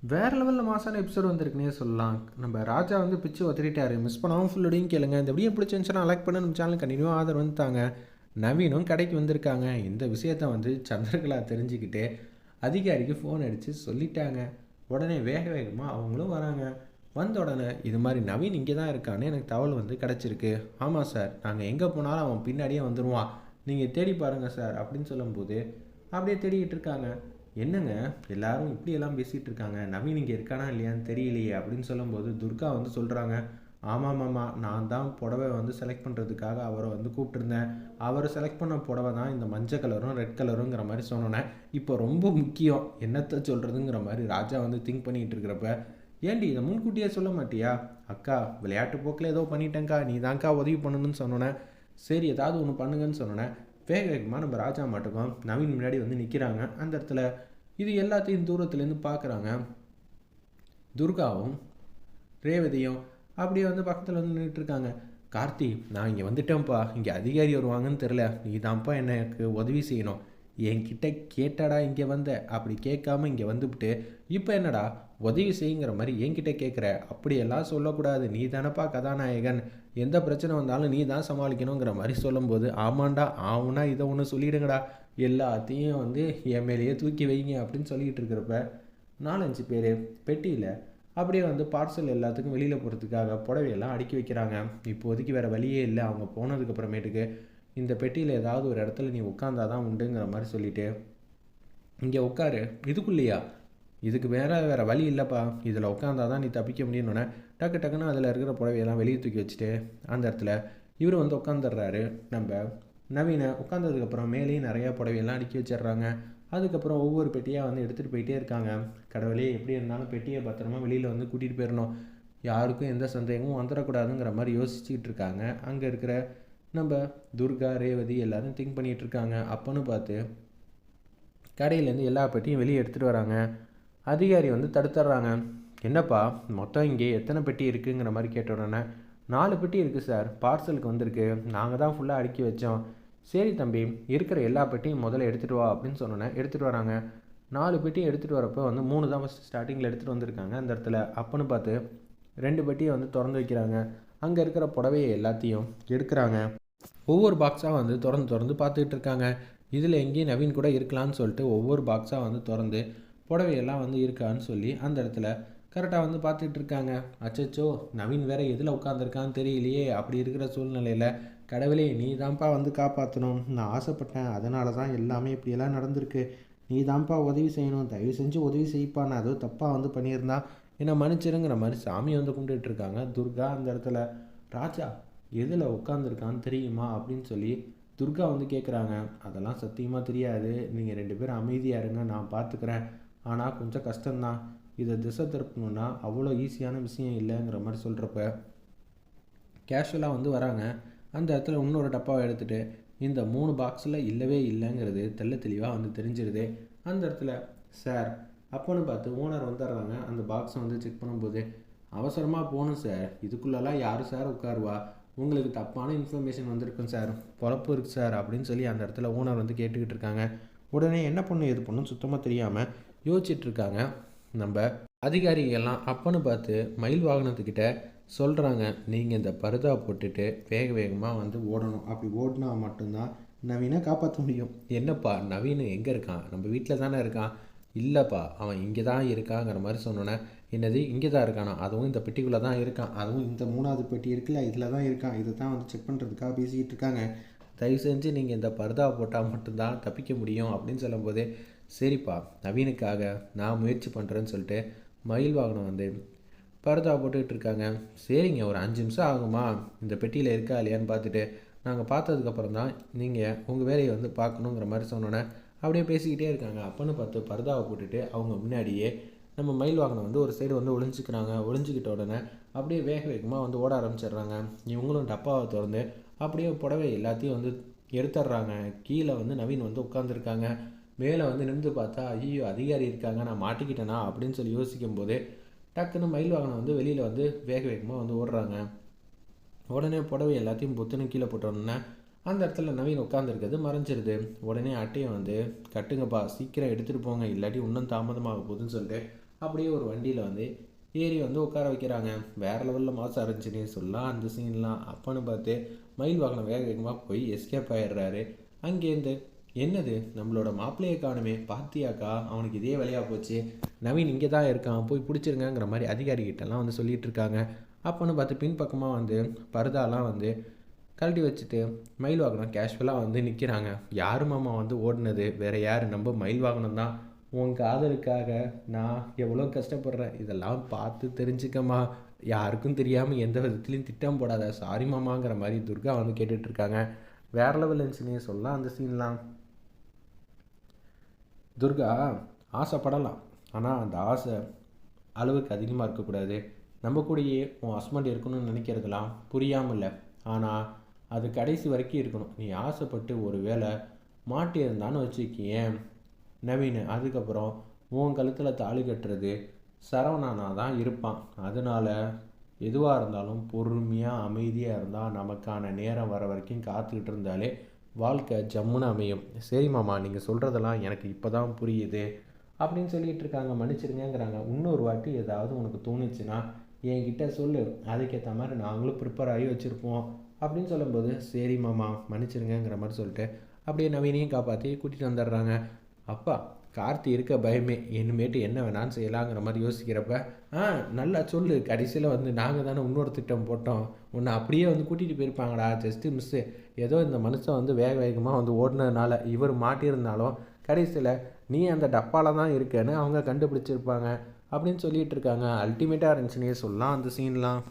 வேறு லெவலில் மாசான எபிசோடு வந்திருக்குன்னே சொல்லலாம். நம்ம ராஜா வந்து பிச்சு ஒத்துட்டாரு. மிஸ் பண்ணாமல் ஃபுல்லோடையும் கேளுங்க. இந்த வீடியோ பிடிச்சிருந்துச்சுன்னா லைக் பண்ணி நம்ம சேனல் கண்டினியூவாக ஆதரவு வந்துட்டாங்க. நவீனும் கடைக்கு வந்திருக்காங்க. இந்த விஷயத்த வந்து சந்திரகலா தெரிஞ்சுக்கிட்டு அதிகாரிக்கு ஃபோன் அடித்து சொல்லிட்டாங்க. உடனே வேக வேகமாக அவங்களும் வராங்க. வந்த உடனே இது மாதிரி நவீன் இங்கே தான் இருக்கான்னு எனக்கு தகவல் வந்து கிடச்சிருக்கு. ஆமாம் சார், நாங்கள் எங்கே போனாலும் அவன் பின்னாடியே வந்துடுவான், நீங்கள் தேடி பாருங்கள் சார் அப்படின்னு சொல்லும்போது அப்படியே தேடிக்கிட்டு இருக்காங்க. என்னங்க எல்லாரும் இப்படியெல்லாம் பேசிகிட்டு இருக்காங்க, நவீன் இங்கே இருக்கானா இல்லையான்னு தெரியலையே அப்படின்னு சொல்லும்போது துர்கா வந்து சொல்கிறாங்க. ஆமாம் மாமா, நான் தான் புடவை வந்து செலக்ட் பண்ணுறதுக்காக அவரை வந்து கூப்பிட்டுருந்தேன். அவர் செலக்ட் பண்ண புடவை தான் இந்த மஞ்சள் கலரும் ரெட் கலருங்கிற மாதிரி சொன்னோன்னே இப்போ ரொம்ப முக்கியம் என்னத்தை சொல்கிறதுங்கிற மாதிரி ராஜா வந்து திங்க் பண்ணிகிட்டு இருக்கிறப்ப, ஏண்டி இதை முன்கூட்டியே சொல்ல மாட்டியா? அக்கா விளையாட்டு போக்கில் ஏதோ பண்ணிட்டேங்க்கா, நீ தான்க்கா உதவி பண்ணணும்னு சொன்னோன்னே சரி ஏதாவது ஒன்று பண்ணுங்கன்னு சொன்னோன்னே வேக வேகமாக நம்ம ராஜா மாட்டுக்கும் நவீன் முன்னாடி வந்து நிற்கிறாங்க. அந்த இடத்துல இது எல்லாத்தையும் தூரத்துலேருந்து பார்க்குறாங்க. துர்காவும் ரேவதியும் அப்படியே வந்து பக்கத்தில் வந்து நின்றுட்டுருக்காங்க. கார்த்தி, நான் இங்கே வந்துட்டேன்ப்பா, இங்கே அதிகாரி வருவாங்கன்னு தெரில, நீ தான்ப்பா எனக்கு உதவி செய்யணும். என்கிட்ட கேட்டாடா இங்கே வந்த, அப்படி கேட்காம இங்கே வந்துவிட்டு இப்போ என்னடா உதவி செய்யுங்கிற மாதிரி என்கிட்ட கேட்குற? அப்படியெல்லாம் சொல்லக்கூடாது, நீ தானப்பா கதாநாயகன், எந்த பிரச்சனை வந்தாலும் நீ தான் சமாளிக்கணுங்கிற மாதிரி சொல்லும்போது, ஆமாண்டா ஆகுனா இதை ஒன்று சொல்லிடுங்கடா, எல்லாத்தையும் வந்து என் மேலேயே தூக்கி வைங்க அப்படின்னு சொல்லிகிட்டு இருக்கிறப்ப 4-5 பேர் பெட்டியில் அப்படியே வந்து பார்சல் எல்லாத்துக்கும் வெளியில் போகிறதுக்காக புடவையெல்லாம் அடுக்கி வைக்கிறாங்க. இப்போதைக்கு வேறு வழியே இல்லை, அவங்க போனதுக்கப்புறமேட்டுக்கு இந்த பெட்டியில் ஏதாவது ஒரு இடத்துல நீ உட்காந்தாதான் உண்டுங்கிற மாதிரி சொல்லிவிட்டு இங்கே உட்காரு. இதுக்குள்ளேயா? இதுக்கு வேறு வழி இல்லைப்பா, இதில் உட்காந்தாதான் நீ தப்பிக்க முடியும்னு டக்கு டக்குன்னு அதில் இருக்கிற புடவையெல்லாம் வெளியே தூக்கி வச்சுட்டு அந்த இடத்துல இவர் வந்து உட்காந்துடுறாரு. நம்ம நவீனை உட்காந்ததுக்கப்புறம் மேலேயும் நிறையா புடவையெல்லாம் அடுக்கி வச்சிடுறாங்க. அதுக்கப்புறம் ஒவ்வொரு பெட்டியாக வந்து எடுத்துகிட்டு போயிட்டே இருக்காங்க. கடவுளே, எப்படி இருந்தாலும் பெட்டியை பத்திரமா வெளியில் வந்து கூட்டிகிட்டு போயிடணும், யாருக்கும் எந்த சந்தேகமும் வந்துடக்கூடாதுங்கிற மாதிரி யோசிச்சுக்கிட்டு இருக்காங்க. அங்கே இருக்கிற நம்ம துர்கா ரேவதி எல்லாரும் திங்க் பண்ணிகிட்டு இருக்காங்க. அப்போன்னு பார்த்து கடையிலேருந்து எல்லா பெட்டியும் வெளியே எடுத்துகிட்டு வராங்க. அதிகாரி வந்து தடுத்துட்றாங்க. என்னப்பா மொத்தம் இங்கே எத்தனை பெட்டி இருக்குங்கிற மாதிரி கேட்ட உடனே 4 பெட்டி இருக்குது சார், பார்சலுக்கு வந்திருக்கு, நாங்கள் தான் ஃபுல்லாக அடுக்கி வச்சோம். சரி தம்பி, இருக்கிற எல்லா பெட்டியும் முதல்ல எடுத்துகிட்டு வா அப்படின்னு சொன்னோன்னே எடுத்துகிட்டு வராங்க. 4 பெட்டியும் எடுத்துகிட்டு வரப்போ வந்து 3 தான் ஃபஸ்ட் ஸ்டார்டிங்கில் எடுத்துகிட்டு வந்திருக்காங்க அந்த இடத்துல. அப்போன்னு பார்த்து 2 பெட்டியை வந்து திறந்து வைக்கிறாங்க. அங்கே இருக்கிற புடவையை எல்லாத்தையும் எடுக்கிறாங்க. ஒவ்வொரு பாக்ஸாக வந்து திறந்து பார்த்துக்கிட்டு இருக்காங்க. இதில் எங்கேயும் நவீன் கூட இருக்கலான்னு சொல்லிட்டு ஒவ்வொரு பாக்ஸாக வந்து திறந்து புடவையெல்லாம் வந்து இருக்கான்னு சொல்லி அந்த இடத்துல கரெக்டாக வந்து பார்த்துட்டு இருக்காங்க. அச்சச்சோ, நவீன் வேற எதில் உட்காந்துருக்கான்னு தெரியலையே, அப்படி இருக்கிற சூழ்நிலையில் கடவுளே நீ தான்ப்பா வந்து காப்பாற்றணும், நான் ஆசைப்பட்டேன், அதனால தான் எல்லாமே இப்படியெல்லாம் நடந்திருக்கு, நீ தான்ப்பா உதவி செய்யணும், தயவு செஞ்சு உதவி செய்ப்பா, நான் ஏதோ தப்பாக வந்து பண்ணியிருந்தா என்னை மன்னிச்சிருங்கிற மாதிரி சாமியை வந்து கும்பிட்டுட்டு இருக்காங்க துர்கா. அந்த இடத்துல ராஜா எதில் உட்காந்துருக்கான்னு தெரியுமா அப்படின்னு சொல்லி துர்கா வந்து கேட்குறாங்க. அதெல்லாம் சத்தியமாக தெரியாது, நீங்கள் 2 பேரும் அமைதியாக இருங்க, நான் பார்த்துக்கிறேன், ஆனால் கொஞ்சம் கஷ்டம்தான், இதை திசை திருப்பணுன்னா அவ்வளோ ஈஸியான விஷயம் இல்லைங்கிற மாதிரி சொல்கிறப்ப கேஷுவலாக வந்து வராங்க. அந்த இடத்துல இன்னொரு டப்பாவை எடுத்துகிட்டு இந்த 3 பாக்ஸில் இல்லவே இல்லைங்கிறது தெளிவாக வந்து தெரிஞ்சிருது. அந்த இடத்துல சார் அப்போன்னு பார்த்து ஓனர் வந்துடுறாங்க. அந்த பாக்ஸை வந்து செக் பண்ணும்போது, அவசரமாக போகணும் சார், இதுக்குள்ளெல்லாம் யார் சார் உட்காருவா, உங்களுக்கு தப்பான இன்ஃபர்மேஷன் வந்திருக்கும் சார், பொழப்பு இருக்குது சார் அப்படின்னு சொல்லி அந்த இடத்துல ஓனர் வந்து கேட்டுக்கிட்டு இருக்காங்க. உடனே என்ன பண்ணும் எது பண்ணும் சுத்தமாக தெரியாமல் யோசிச்சுட்ருக்காங்க நம்ம அதிகாரிகள்லாம். அப்போன்னு பார்த்து மயில் வாகனத்துக்கிட்ட சொல்கிறாங்க, நீங்கள் இந்த பருதா போட்டுட்டு வேகமாக வந்து ஓடணும், அப்படி ஓடினா மட்டும்தான் நவீனை காப்பாற்ற முடியும். என்னப்பா நவீன் எங்கே இருக்கான், நம்ம வீட்டில் தானே இருக்கான்? இல்லைப்பா, அவன் இங்கே தான் இருக்காங்கிற மாதிரி சொன்னோன்னே, என்னது இங்கே தான் இருக்கானா, அதுவும் இந்த பெட்டிக்குள்ளே தான் இருக்கான், அதுவும் இந்த 3வது பெட்டி இருக்குல்ல இதில் தான் இருக்கான், இதை தான் வந்து செக் பண்ணுறதுக்காக பேசிக்கிட்டு இருக்காங்க, தயவு செஞ்சு நீங்கள் இந்த பருதா போட்டால் மட்டும்தான் தப்பிக்க முடியும் அப்படின்னு சொல்லும்போது, சரிப்பா நவீனுக்காக நான் முயற்சி பண்ணுறேன்னு சொல்லிட்டு மயில் வாகனம் வந்து பருதா போட்டுக்கிட்டு இருக்காங்க. சரிங்க, ஒரு 5 நிமிஷம் ஆகுமா, இந்த பெட்டியில் இருக்கா இல்லையான்னு பார்த்துட்டு நாங்கள் பார்த்ததுக்கப்புறம் தான் நீங்கள் உங்கள் வேலையை வந்து பார்க்கணுங்கிற மாதிரி சொன்னோன்னே அப்படியே பேசிக்கிட்டே இருக்காங்க. அப்போன்னு பார்த்து பருதாவை போட்டுட்டு அவங்க முன்னாடியே நம்ம மயில் வாகனம் வந்து ஒரு சைடு வந்து ஒளிஞ்சிக்கிறாங்க. ஒளிஞ்சிக்கிட்ட உடனே அப்படியே வேகமாக வந்து ஓட ஆரம்பிச்சிடுறாங்க. இவங்களும் டப்பாவை திறந்து அப்படியே புடவை எல்லாத்தையும் வந்து எடுத்துடுறாங்க. கீழே வந்து நவீன் வந்து உட்காந்துருக்காங்க. மேலே வந்து நின்று பார்த்தா ஐயோ அதிகாரி இருக்காங்க, நான் மாட்டிக்கிட்டேனா அப்படின்னு சொல்லி யோசிக்கும் போது டக்குன்னு மயில் வாகனம் வந்து வெளியில் வந்து வேகமாக வந்து ஓடுறாங்க. உடனே புடவை எல்லாத்தையும் பொத்துன்னு கீழே போட்டோன்னே அந்த இடத்துல நவீன் உட்காந்துருக்கிறது மறைஞ்சிருது. உடனே அட்டையை வந்து கட்டுங்கப்பா, சீக்கிரம் எடுத்துகிட்டு போங்க, இல்லாட்டி இன்னும் தாமதமாக போகுதுன்னு சொல்லிட்டு அப்படியே ஒரு வண்டியில் வந்து ஏறி வந்து உட்கார வைக்கிறாங்க. வேறு லெவலில் மாசம் இருந்துச்சுன்னே சொல்லலாம் அந்த சீன்லாம். அப்போன்னு பார்த்து மயில் வாகனம் வேக வேகமாக போய் எஸ்கேப் ஆகிடுறாரு அங்கேருந்து. என்னது நம்மளோட மாப்பிள்ளையை காணுமே, பாத்தியாக்கா அவனுக்கு இதே வேலையாக போச்சு, நவீன் இங்கே தான் இருக்கான், போய் பிடிச்சிருங்கிற மாதிரி அதிகாரிகிட்டலாம் வந்து சொல்லிகிட்டு இருக்காங்க. அப்போன்னு பார்த்து பின்பக்கமாக வந்து பரதாலாம் வந்து கழட்டி வச்சுட்டு மயில் வாகனம் கேஷுவலாக வந்து நிற்கிறாங்க. யார் மாமா வந்து ஓடினது, வேறு யார், நம்ம மயில் வாகனம் தான். உன் காதலுக்காக நான் எவ்வளோ கஷ்டப்படுறேன், இதெல்லாம் பார்த்து தெரிஞ்சுக்கம்மா, யாருக்கும் தெரியாமல் எந்த விதத்துலையும் திட்டம் போடாத, சாரி மாமாங்கிற மாதிரி துர்கா வந்து கேட்டுட்ருக்காங்க. வேறு லெவல் இருந்துச்சுன்னே சொல்லலாம் அந்த சீன்லாம். துர்கா ஆசைப்படலாம், ஆனால் அந்த ஆசை அளவுக்கு அதிகமாக இருக்கக்கூடாது. நம்ம கூடயே உன் ஹஸ்பண்ட் இருக்கணும்னு நினைக்கிறதுலாம் புரியாமல் இல்லை, ஆனால் அது கடைசி வரைக்கும் இருக்கணும். நீ ஆசைப்பட்டு ஒரு வேளை மாட்டியிருந்தான்னு வச்சுக்கியேன் நவீன், அதுக்கப்புறம் உன் கழுத்தில் தாலி கட்டுறது சரவணனா தான் இருப்பான். அதனால் எதுவாக இருந்தாலும் பொறுமையாக அமைதியாக இருந்தால் நமக்கான நேரம் வர வரைக்கும் காத்துக்கிட்டு இருந்தாலே வாழ்க்கை ஜம்முன்னு அமையும். சரி மாமா, நீங்கள் சொல்கிறதெல்லாம் எனக்கு இப்போ தான் புரியுது அப்படின்னு சொல்லிகிட்டு இருக்காங்க. மன்னிச்சிருங்கிறாங்க. இன்னொரு வாட்டி ஏதாவது உனக்கு தோணுச்சுன்னா என்கிட்ட சொல்லு, அதுக்கேற்ற மாதிரி நாங்களும் ப்ரிப்பேர் ஆகி வச்சுருப்போம் அப்படின்னு சொல்லும்போது, சரி மாமா மன்னிச்சிருங்கிற மாதிரி சொல்லிட்டு அப்படியே நவீனையும் காப்பாற்றி கூட்டிகிட்டு வந்துடுறாங்க. அப்பா கார்த்தி இருக்க பயமே, இனிமேட்டு என்ன வேணான்னு செய்யலாங்கிற மாதிரி யோசிக்கிறப்ப, நல்லா சொல்லு, கடைசியில் வந்து நாங்கள் தானே இன்னொரு திட்டம் போட்டோம், உன்னை அப்படியே வந்து கூட்டிகிட்டு போயிருப்பாங்கடா, ஜஸ்ட்டு மிஸ்ஸு, ஏதோ இந்த மனுஷன் வந்து வேக வேகமாக வந்து ஓடினதுனால இவர் மாட்டியிருந்தாலும் கடைசியில் நீ அந்த டப்பாவில் தான் இருக்கேன்னு அவங்க கண்டுபிடிச்சிருப்பாங்க அப்படின்னு சொல்லிகிட்டு இருக்காங்க. அல்டிமேட்டாக இருந்துச்சுன்னே சொல்லலாம் அந்த சீன்லாம்.